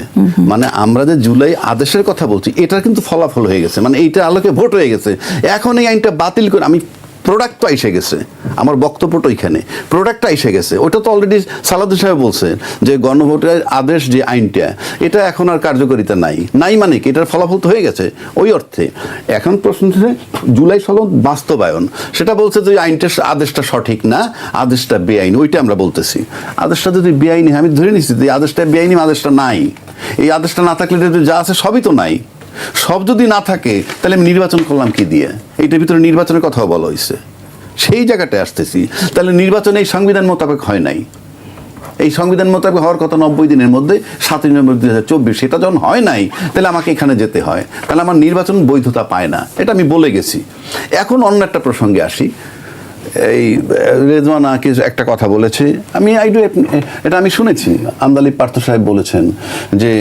মানে আমরা যে জুলাই আদেশের কথা বলছি, এটার কিন্তু ফলাফল হয়ে গেছে, মানে এইটা আলোকে ভোট হয়ে গেছে। এখন এই আইনটা বাতিল করে, আমি প্রোডাক্টটা এসে গেছে, আমার বক্তব্যটা ওইখানে, প্রোডাক্টটা এসে গেছে। ওটা তো অলরেডি সালাউদ্দিন সাহেব বলছে যে গণভোটের আদেশ যে আইনটা, এটা এখন আর কার্যকারিতা নাই। মানে কি, এটার ফলাফল তো হয়ে গেছে ওই অর্থে। এখন প্রশ্ন হচ্ছে জুলাই সনদ বাস্তবায়ন, সেটা বলছে যে আইনটা, আদেশটা সঠিক না, আদেশটা বেআইনি, ওইটা আমরা বলতেছি। আদেশটা যদি বেআইনি, আমি ধরে নিচ্ছি যে আদেশটা বেআইনি, আদেশটা নাই। এই আদেশটা না থাকলে যা আছে সবই তো নাই। সব যদি না থাকে তাহলে আমি নির্বাচন করলাম কি দিয়ে? এইটার ভিতরে নির্বাচনের কথাও বলা হয়েছে, সেই জায়গাটায় আসতেছি। তাহলে নির্বাচন এই সংবিধান মোতাবেক হয় নাই। এই সংবিধান মোতাবেক হওয়ার কথা 90 দিনের মধ্যে 7 নভেম্বর 2024, সেটা যখন হয় নাই তাহলে আমাকে এখানে যেতে হয়, তাহলে আমার নির্বাচন বৈধতা পায় না, এটা আমি বলে গেছি। এখন অন্য একটা প্রসঙ্গে আসি। এই রেজওয়ানা কিছু একটা কথা বলেছে, এটা আমি শুনেছি, আন্দালিব পার্থ সাহেব বলেছেন যে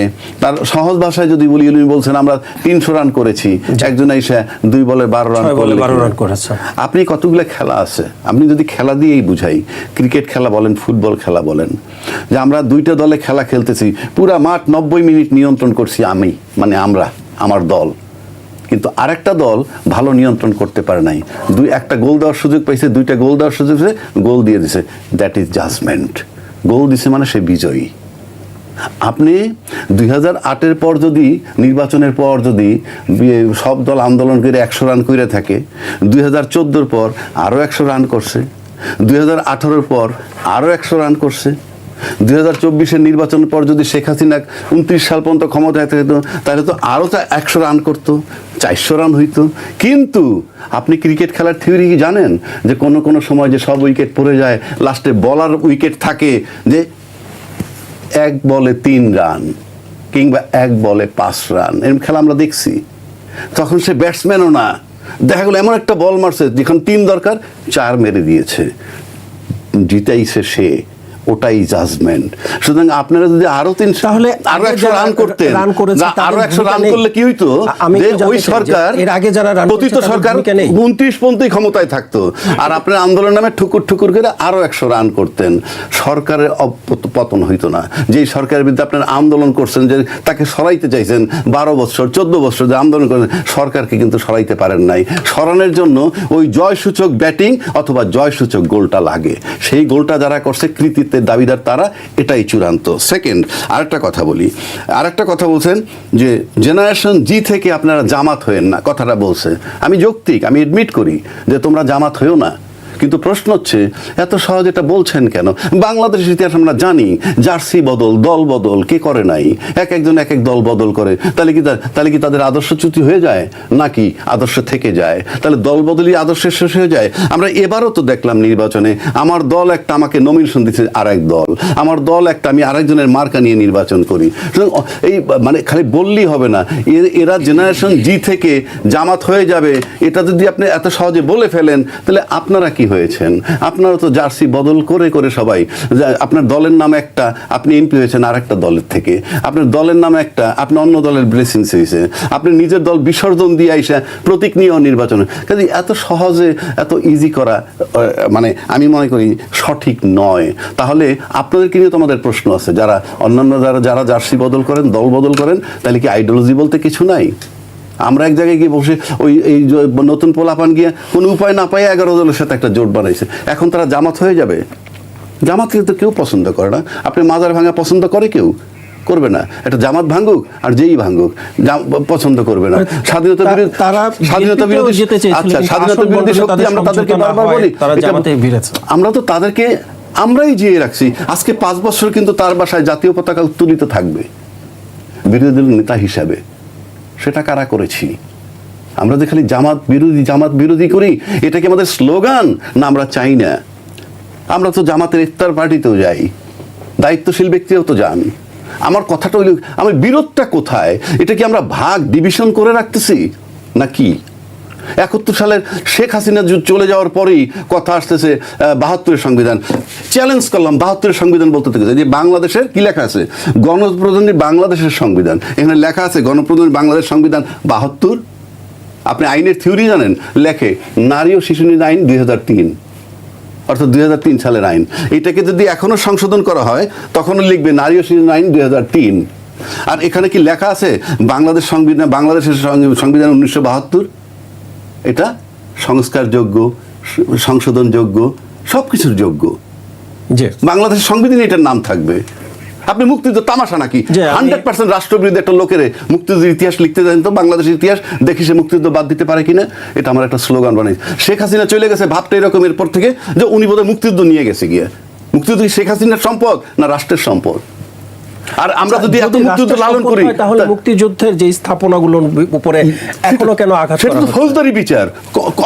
তার সহজ ভাষায় যদি বলি, উনি বলছেন আমরা 300 রান করেছি, একজন এসে 2 বলে 12 রান করেছে। আপনি কতগুলো খেলা আছে, আপনি যদি খেলা দিয়েই বুঝাই, ক্রিকেট খেলা বলেন, ফুটবল খেলা বলেন, যে আমরা 2টা দলে খেলা খেলতেছি, পুরা মাঠ 90 মিনিট নিয়ন্ত্রণ করছি আমি, মানে আমার দল, কিন্তু আরেকটা দল ভালো নিয়ন্ত্রণ করতে পারে নাই, একটা গোল দেওয়ার সুযোগ পাইছে, 2টা গোল দেওয়ার সুযোগ পেয়েছে, গোল দিয়ে দিছে, দ্যাট ইজ জাজমেন্ট। গোল দিছে মানে সে বিজয়ী। আপনি 2008-এর পর যদি, নির্বাচনের পর যদি সব দল আন্দোলন করে 100 রান করে থাকে, 2014-র পর আরও 100 রান করছে, 2018-র পর আরও 100 রান করছে, 2024-এর নির্বাচনের পর যদি শেখ হাসিনা 29 সাল পর্যন্ত ক্ষমতায় থাকতো তাহলে তো আরও 100 রান করতো, 400 রান হইতো। কিন্তু আপনি ক্রিকেট খেলার থিওরি কি জানেন যে কোনো সময় যে সব উইকেট পড়ে যায়, লাস্টে বলার উইকেট থাকে যে 1 বলে 3 রান কিংবা 1 বলে 5 রান, এরকম খেলা আমরা দেখছি। তখন সে ব্যাটসম্যানও না, দেখা গেল এমন একটা বল মারছে যখন 3 দরকার, 4 মেরে দিয়েছে, জিতাইছে সে, ওটাই জাজমেন্ট। সুতরাং আপনারা যদি আরো 300, তাহলে আরো 100 রান করতেন, আরো 100 রান করলে কি হইতো, যে ওই সরকার, এর আগে যারা পতিত সরকার 29 পর্যন্তই ক্ষমতায় থাকতো, আর আপনার আন্দোলন নামে ঠুকুর ঠুকুর করে আরো 100 রান করতেন, সরকারের পতন হইতো না। যেই সরকারের বিরুদ্ধে আপনার আন্দোলন করছেন, যে তাকে সরাইতে চাইছেন 12 বছর 14 বছর যে আন্দোলন করেন, সরকারকে কিন্তু সরাইতে পারেন নাই। সরানোর জন্য ওই জয়সূচক ব্যাটিং অথবা জয়সূচক গোলটা লাগে, সেই গোলটা যারা করছে কৃতিত্বে জামাতের দাবিদার তারা, এটাই চূড়ান্ত। সেকেন্ড, আরেকটা কথা বলি, আরেকটা কথা বলছেন যে জেনারেশন জি থেকে আপনারা জামাত হয়েন না, কথাটা বলছে। আমি যৌক্তিক, আমি এডমিট করি যে তোমরা জামাত হয়েও না, কিন্তু প্রশ্ন হচ্ছে এত সহজ এটা বলছেন কেন? বাংলাদেশের ইতিহাস আমরা জানি, জার্সি বদল, দল বদল কে করে নাই? একজন এক এক দল বদল করে, তাহলে কি তাদের আদর্শচ্যুতি হয়ে যায় নাকি আদর্শ থেকে যায়? তাহলে দল বদলই আদর্শের শেষ হয়ে যায়? আমরা এবারও তো দেখলাম নির্বাচনে, আমার দল একটা আমাকে নমিনেশন দিচ্ছে আর এক দল, আমার দল একটা, আমি আরেকজনের মার্কা নিয়ে নির্বাচন করি। এই মানে খালি বললেই হবে না, এরা জেনারেশন জি থেকে জামাত হয়ে যাবে, এটা যদি আপনি এত সহজে বলে ফেলেন, তাহলে আপনারা কি হয়েছেন? আপনারা তো জার্সি বদল করে করে সবাই, আপনার দলের নাম একটা, আপনি এমপি হয়েছেন আর একটা দলের থেকে, আপনার দলের নাম একটা, আপনি অন্য দলের ব্লেসিংস হয়েছে, আপনি নিজের দল বিসর্জন দিয়ে আইসা প্রতীক নিয়েও নির্বাচন। কাজে এত সহজে এত ইজি করা মানে আমি মনে করি সঠিক নয়। তাহলে আপনাদেরকে নিয়ে তো আমাদের প্রশ্ন আছে, যারা অন্যান্য যারা জার্সি বদল করেন, দল বদল করেন, তাহলে কি আইডিওলজি বলতে কিছু নাই? আমরা এক জায়গায় গিয়ে বসে এই নতুন পোলাপান গিয়ে কোনো উপায় না পাই 11 দলের সাথে একটা জোট বানাইছে, এখন তারা জামাত হয়ে যাবে? জামাত কিন্তু কেউ পছন্দ করে না। আপনি মাজার ভাঙা পছন্দ করে কেউ? করবে না। এটা জামাত ভাঙুক আর যেই ভাঙুক পছন্দ করবে না। স্বাধীনতা বিরোধী, স্বাধীনতা বিরোধী, আচ্ছা স্বাধীনতা বিরোধী শক্তি আমরা তাদেরকে বারবার বলি, আমরা তো তাদেরকে আমরাই জিয়ে রাখছি। আজকে 5 বছর কিন্তু তার বাসায় জাতীয় পতাকা উত্তোলিত থাকবে বিরোধী দলের নেতা হিসাবে। সেটা কারা করেছি? আমরা যে খালি জামাত বিরোধী করি, এটা কি আমাদের স্লোগান? না, আমরা চাই না। আমরা তো জামাতের ইফতার পার্টিতেও যাই, দায়িত্বশীল ব্যক্তিও তো যান। আমার কথাটা হইল, আমার বিরোধটা কোথায়? এটা কি আমরা ভাগ ডিভিশন করে রাখতেছি নাকি? 71 সালের শেখ হাসিনা চলে যাওয়ার পরেই কথা আসতেছে 72-এর সংবিধান। চ্যালেঞ্জ করলাম, 72-এর সংবিধান বলতে থেকে যে বাংলাদেশের কি লেখা আছে? গণপ্রজাতন্ত্রী বাংলাদেশের সংবিধান। এখানে লেখা আছে গণপ্রজাতন্ত্রী বাংলাদেশ সংবিধান 72। আপনি আইনের থিওরি জানেন? লেখে নারী ও শিশু নিধন আইন 2003, অর্থাৎ 2003 সালের আইন। এটাকে যদি এখনো সংশোধন করা হয় তখনও লিখবে নারী ও শিশু আইন 2003। আর এখানে কি লেখা আছে বাংলাদেশের সংবিধান 1972? এটা সংস্কারযোগ্য, সংশোধনযোগ্য, সবকিছুর যোগ্য। বাংলাদেশের সংবিধানে এটার নাম থাকবে। আপনি মুক্তিযুদ্ধ তামাশা নাকি? 100% রাষ্ট্রবিরোধী একটা লোকের মুক্তিযুদ্ধের ইতিহাস লিখতে দেন তো, বাংলাদেশের ইতিহাস দেখি সে মুক্তিযুদ্ধ বাদ দিতে পারে কিনা। এটা আমার একটা স্লোগান বানাই। শেখ হাসিনা চলে গেছে ভাবটা এরকম এরপর থেকে যে উনি বোধহয় মুক্তিযুদ্ধ নিয়ে গেছে গিয়ে। মুক্তিযুদ্ধ শেখ হাসিনার সম্পদ না রাষ্ট্রের সম্পদ? আর আমরা যদি এত মুক্তিযুদ্ধ লালন করি, তাহলে মুক্তিযুদ্ধের যে স্থাপনাগুলোর উপরে এখনো কেন আঘাত? সেটা তো ফৌজদারি বিচার,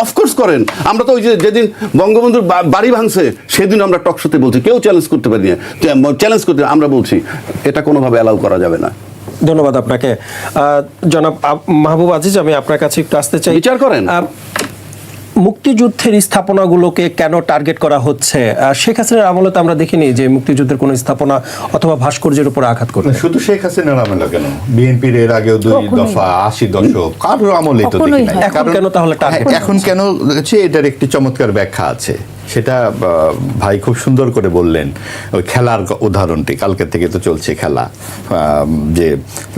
অফকোর্স করেন। আমরা তো ওই যে যেদিন বঙ্গবন্ধুর বাড়ি ভাঙছে সেদিন আমরা টকশোতে বলছি, কেউ চ্যালেঞ্জ করতে পারি না, চ্যালেঞ্জ করতে আমরা বলছি এটা কোনোভাবে অ্যালাউ করা যাবে না। ধন্যবাদ আপনাকে। জনাব মাহবুব আজিজ, আমি আপনার কাছে একটু আসতে চাই। বিচার করেন মুক্তিযুদ্ধের স্থাপনাগুলোকে কেন টার্গেট করা হচ্ছে? শেখ হাসিনার আমলে তো আমরা দেখিনি যে মুক্তিযুদ্ধের কোনো স্থাপনা অথবা ভাস্কর্যের উপর আঘাত করে। শুধু শেখ হাসিনার আমলে কেন, বিএনপির এর আগেও 2 দফা 80 দশক কারোর আমলে তো দেখি না। এখন কেন তাহলে টার্গেট? এখন কেন হচ্ছে, এটার একটি চমৎকার ব্যাখ্যা আছে। সেটা ভাই খুব সুন্দর করে বললেন। ওই খেলার উদাহরণটি, কালকে থেকে তো চলছে খেলা, যে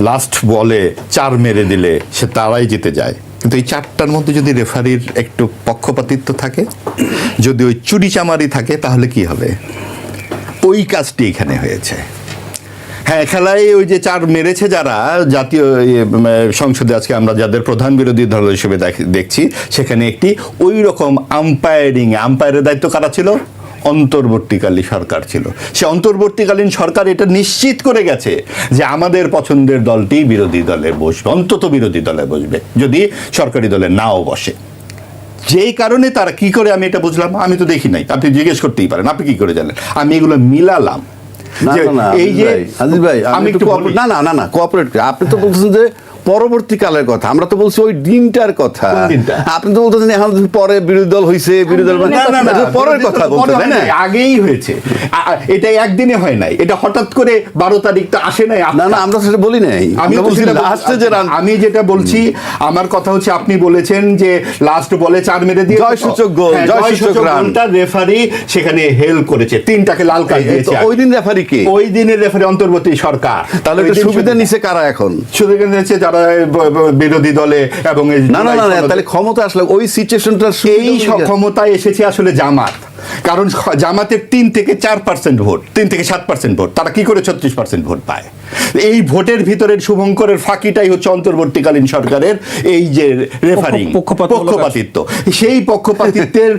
লাস্ট বলে 4 মেরে দিলে সে তারাই জিতে যায়। কিন্তু এই 4টার মধ্যে যদি রেফারির একটু পক্ষপাতিত্ব থাকে, যদি ওই চুরিচামারি থাকে, তাহলে কি হবে? ওই কাজটি এখানে হয়েছে। হ্যাঁ, খেলায় ওই যে 4 মেরেছে যারা, জাতীয় সংসদে আজকে আমরা যাদের প্রধান বিরোধী দল হিসেবে দেখছি, সেখানে একটি ওই রকম আম্পায়ারের দায়িত্ব কারা ছিল? অন্তর্বর্তীকালীন সরকার ছিল। সে অন্তর্বর্তীকালীন সরকার এটা নিশ্চিত করে গেছে যে আমাদের পছন্দের দলটি বিরোধী দলে বসবে, অন্তত বিরোধী দলে বসবে, যদি সরকারি দলে নাও বসে। যেই কারণে তারা কি করে, আমি এটা বুঝলাম, আমি তো দেখি নাই, আপনি জিজ্ঞেস করতেই পারেন আপনি কি করে জানেন। আমি এগুলো মিলালাম। এই যে আজিজ ভাই, আমি একটু না কোঅপারেট, আপনি তো বলছেন যে পরবর্তীকালের কথা, আমরা তো বলছি ওই দিনটার কথা। আপনি তো বলতেছেন এখন পরে বিরোধী দল হয়েছে, বিরোধী দল পরের কথা বলতেছেন, আগেই হয়েছে। এটা একদিনে হয় নাই, এটা হঠাৎ করে 12 তারিখ তো আসে নাই। না, আমরা সেটা বলি নাই। আমি যেটা বলছি, আমার কথা হচ্ছে, আপনি বলেছেন যে লাস্ট বলে 4 মেরে দিয়ে জয়সূচক গোলটা রেফারি সেখানে হেল্প করেছে, 3টাকে লাল কার্ড দিয়েছে। ওই দিন রেফারি কে? ওই দিনের রেফারি অন্তর্বর্তী সরকার। তাহলে সুবিধা নিছে কারা? এখন সুবিধা নিয়েছে যারা তারা বিরোধী দলে এবং এই না না না না, তাহলে ক্ষমতা আসলে ওই সিচুয়েশনটা এই ক্ষমতায় এসেছে আসলে জামাত, কারণ জামাতের 3 থেকে 4% ভোট, 3 থেকে 7% ভোট, তারা কি করে 36% ভোট পায়? এই ভোটের ভিতরের শুভঙ্করের ফাঁকিটাই হচ্ছে অন্তর্বর্তীকালীন সরকারের এই যে রেফারিং, পক্ষপাতিত্ব। সেই পক্ষপাতিত্বের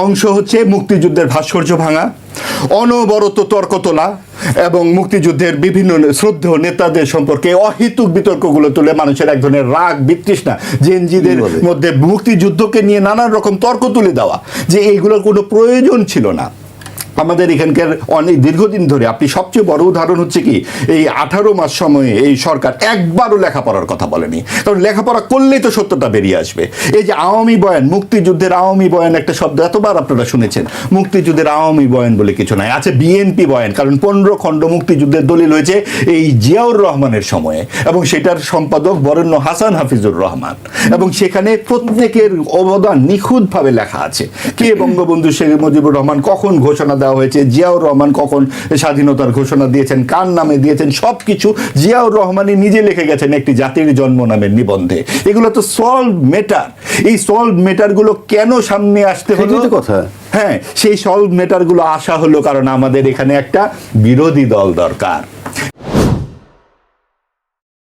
অংশ হচ্ছে মুক্তিযুদ্ধের ভাস্কর্য ভাঙা, অনবরত তর্ক তোলা এবং মুক্তিযুদ্ধের বিভিন্ন শ্রদ্ধেয় নেতাদের সম্পর্কে অহেতুক বিতর্কগুলো তুলে মানুষের এক ধরনের রাগ বিতৃষ্ণা, জেনজিদের মধ্যে মুক্তিযুদ্ধকে নিয়ে নানান রকম তর্ক তুলে দেওয়া, যে এইগুলোর কোনো প্রয়োজন ছিল না। আমাদের এখানকার অনেক দীর্ঘদিন ধরে, আপনি সবচেয়ে বড় উদাহরণ হচ্ছে কি, এই 18 মাস সময়ে এই সরকার একবারও লেখাপড়ার কথা বলেনি, কারণ লেখাপড়া করলেই তো সত্যটা বেরিয়ে আসবে। এই যে আওয়ামী বয়ান, মুক্তিযুদ্ধের আওয়ামী বয়ান একটা শব্দ এতবার আপনারা শুনেছেন, মুক্তিযুদ্ধের আওয়ামী বয়ান বলে কিছু নাই, আছে বিএনপি বয়ান, কারণ 15 খণ্ড মুক্তিযুদ্ধের দলিল হয়েছে এই জিয়াউর রহমানের সময়ে, এবং সেটার সম্পাদক বরেণ্য হাসান হাফিজুর রহমান, এবং সেখানে প্রত্যেকের অবদান নিখুঁতভাবে লেখা আছে। কে বঙ্গবন্ধু শেখ মুজিবুর রহমান কখন ঘোষণা দেওয়া হয়েছে, জিয়াউর রহমান কখন স্বাধীনতার ঘোষণা দিয়েছেন, কার নামে দিয়েছেন, সবকিছু জিয়াউর রহমানই নিজে লিখে গেছেন একটি জাতির জন্ম নামের নিবন্ধে। এগুলো তো সলভ মেটার। এই সলভ মেটারগুলো কেন সামনে আসতে হলো? কথা, হ্যাঁ, সেই সলভ মেটারগুলো আসা হলো কারণ আমাদের এখানে একটা বিরোধী দল দরকার।